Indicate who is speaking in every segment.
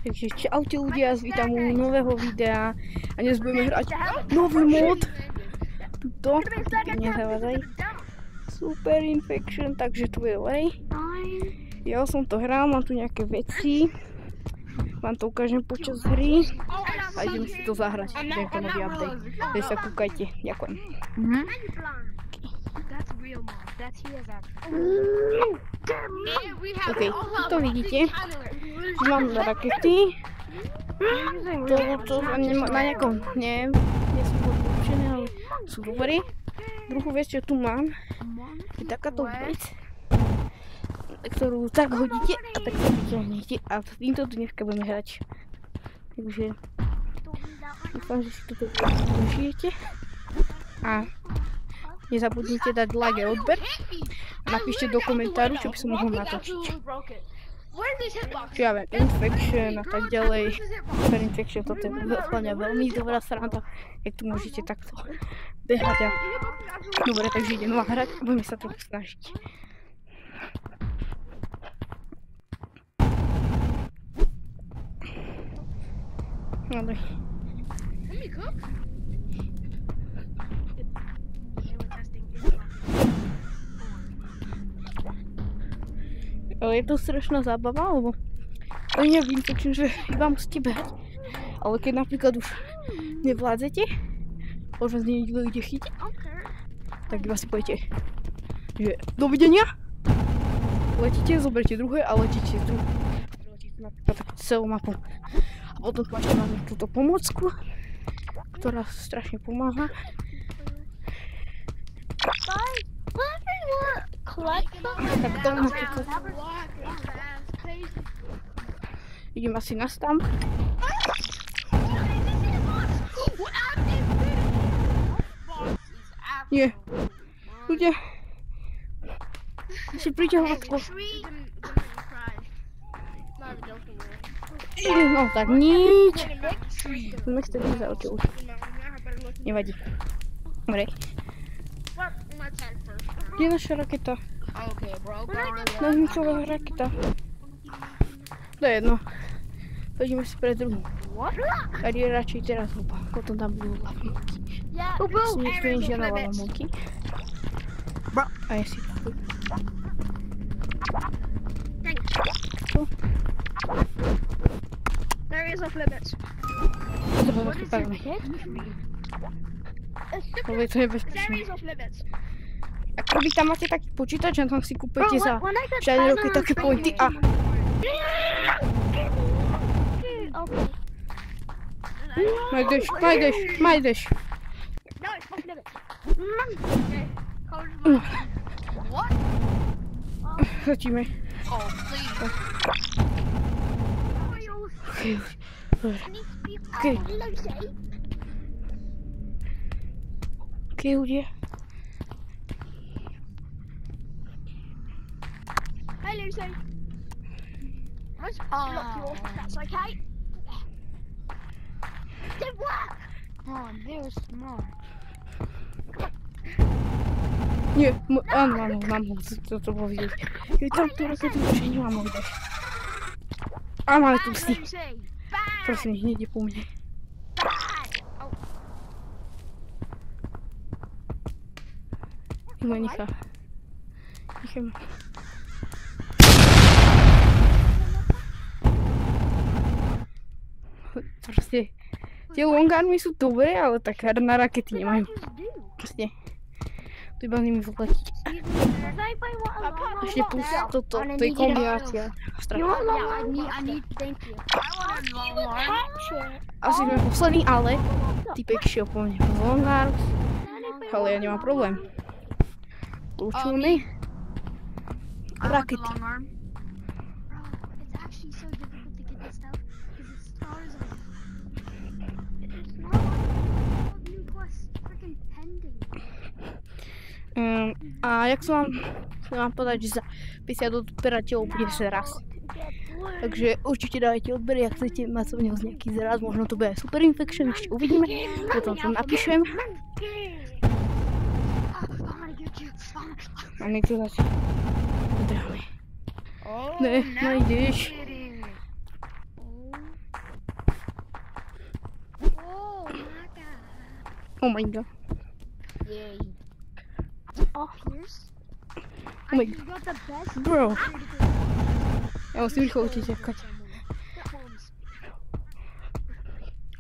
Speaker 1: Takže čaute ľudia, vítam u nového videa a dnes budeme hrať nový mod. Tuto, nezavadzaj. Super Infection, takže tu je lej. Ja som to hral, mám tu nejaké veci. Vám to ukážem počas hry. A idem si to zahrať, tento nový update. Takže sa kúkajte, ďakujem. OK, to vidíte. Mám rakety. To na nejakom, nie sú odlučené, ale sú dobré. Druhú vec, čo tu mám, je takáto vec, ktorú tak hodíte a tak sa vyťahnete a týmto dneska budeme hrať. Takže dúfam, že si toto užijete a nezabudnite dať like a odber a napíšte do komentáru, čo by som mohol natočiť. Čo ja viem, Infection a tak ďalej. Super Infection, toto je veľmi dobrá sranda, jak tu môžete takto behať a... Dobre, takže idem hrať a budeme sa trochu snažiť. Dobre. Ale je to strašná zábava, lebo to nie je Infection, že iba musíte behať. Ale keď napríklad už nevládzete, už vás niekto ide chytiť, tak iba si poviete, že dovidenia, letíte, zoberte druhé a letíte z druhé. Letíte napríklad takú celú mapu. A potom tu ešte máme túto pomôcku, ktorá strašne pomáha. Tak to napríklad... Idem asi na stamp. Nie. Ľudia. Si priťahovatko. No tak nič. Sme chceli za oči už. Nevadí. Dobre. Kde je naša raketa? Naznicová raketa. To je jedno. Poďme si pre druhú. Tady je radšej teraz hlupa. Potom tam budú lavmonky. Nikto nie žiadna lavmonky. A je si tu. Čo?
Speaker 2: There is off limits.
Speaker 1: To bolo chypadné. To je nebezpečné. Ak vy tam máte taký počítač, tam si kúpete za všade roky také pointy a... Majdeš. Chodíme. OK, ľudia.
Speaker 2: Hey Lucy. Lock you off, that's okay. Didn't work! Oh, I'm very smart.
Speaker 1: Nie, áno, mám to povedať. Je tam tú raketu, že nemám povedať. A máme tu si. Prosím, nejde po mne. Nechaj ma. Proste, tie longarmy sú dobré, ale tak na rakety nemajú. Proste, to iba s nimi vletiť. Ešte plus toto, to je kombinácia. Asi sme poslední, ale typek šiel po mne z longarm, ale ja nemám problém. Učúny. Rakety. A jak som vám povedať, že za 50 odberateľov bude zraz. Takže určite dajte odbery, ak chcete mať od neho nejaký zraz, možno to bude Super Infection, ešte uvidíme, potom to napíšem. A nechce zase. Zdravím. Ne, najdeš. Oh my god.
Speaker 2: Yay. Oh, here's.
Speaker 1: Oh my
Speaker 2: You got the best.
Speaker 1: bro. Ja musím rýchlo utekať.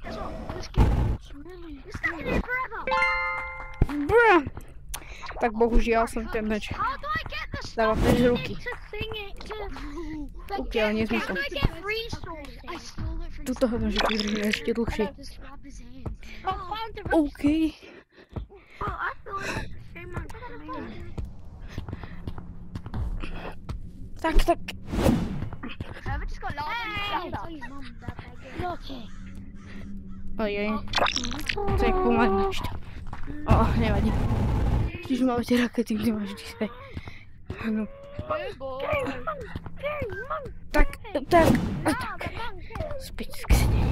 Speaker 2: Guess what? This game is really. You're stuck in here forever.
Speaker 1: Bro. Tak bohužiaľ som ten meč
Speaker 2: How do I get the
Speaker 1: dával
Speaker 2: stuff
Speaker 1: preč z
Speaker 2: in
Speaker 1: ruky.
Speaker 2: it to thing it to?
Speaker 1: Ukiaľ nie sme
Speaker 2: How
Speaker 1: to.
Speaker 2: do I get resources? I stole it from.
Speaker 1: Tuto ho môže vydržať ešte dlhšie.
Speaker 2: Just grab his hands. Oh, found the
Speaker 1: OK.
Speaker 2: Oh, I feel like shame on me.
Speaker 1: Tak.
Speaker 2: Have I just got lost in the Okay.
Speaker 1: Ojej. To je pomalé ešte. O, nevadí. Čiže máme tie rakety, kde máš vždy. Áno. Tak. Späť k sedení.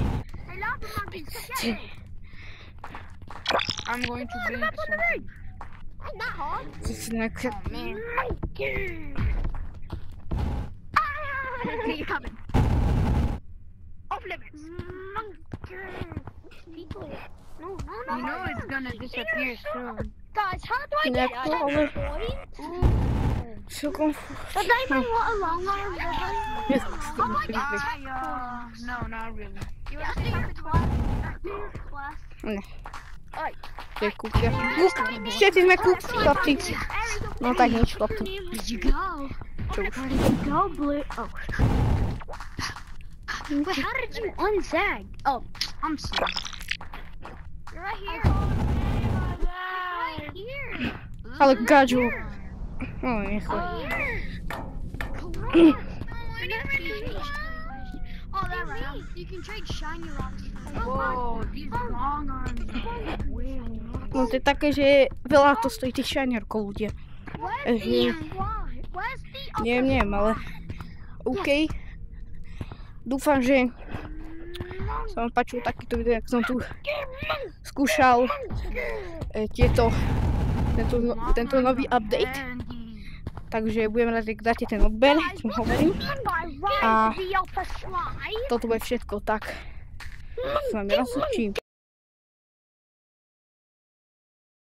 Speaker 3: I'm going to build something.
Speaker 2: Not hard.
Speaker 3: Man.
Speaker 2: You're coming. Off limits. People. No.
Speaker 3: You know it's gonna disappear soon.
Speaker 2: Guys, how do I
Speaker 1: Inak
Speaker 2: get
Speaker 1: to,
Speaker 2: that
Speaker 1: ale
Speaker 2: point?
Speaker 1: celkom...
Speaker 2: Does anyone want a long arm?
Speaker 1: Yes,
Speaker 3: No, not really.
Speaker 2: You want to do your class?
Speaker 1: Ne.
Speaker 2: Oj.
Speaker 1: To je kúpia. Všetci sme kúpci, chlapci. No tak nič, chlapci.
Speaker 2: Where'd you go?
Speaker 1: Čo už?
Speaker 2: Where did you go, Blue? Oh. Wait, how did you unzag? Oh, I'm sorry. You're right here. Right here.
Speaker 1: Ale gadžu. No, nechoj.
Speaker 2: Oh, that round. You can trade shiny rocks.
Speaker 3: Whoa, these long arms.
Speaker 1: No to je také, že veľa to stojí tých šajnerkov ľudia.
Speaker 2: Where's the
Speaker 1: Neviem, ale... OK. Dúfam, že sa vám páčilo takýto video, jak som tu skúšal tento nový update. Takže budeme rádi, ak dáte ten odber, čo hovorím. A toto bude všetko, tak sa vám rozlúčim.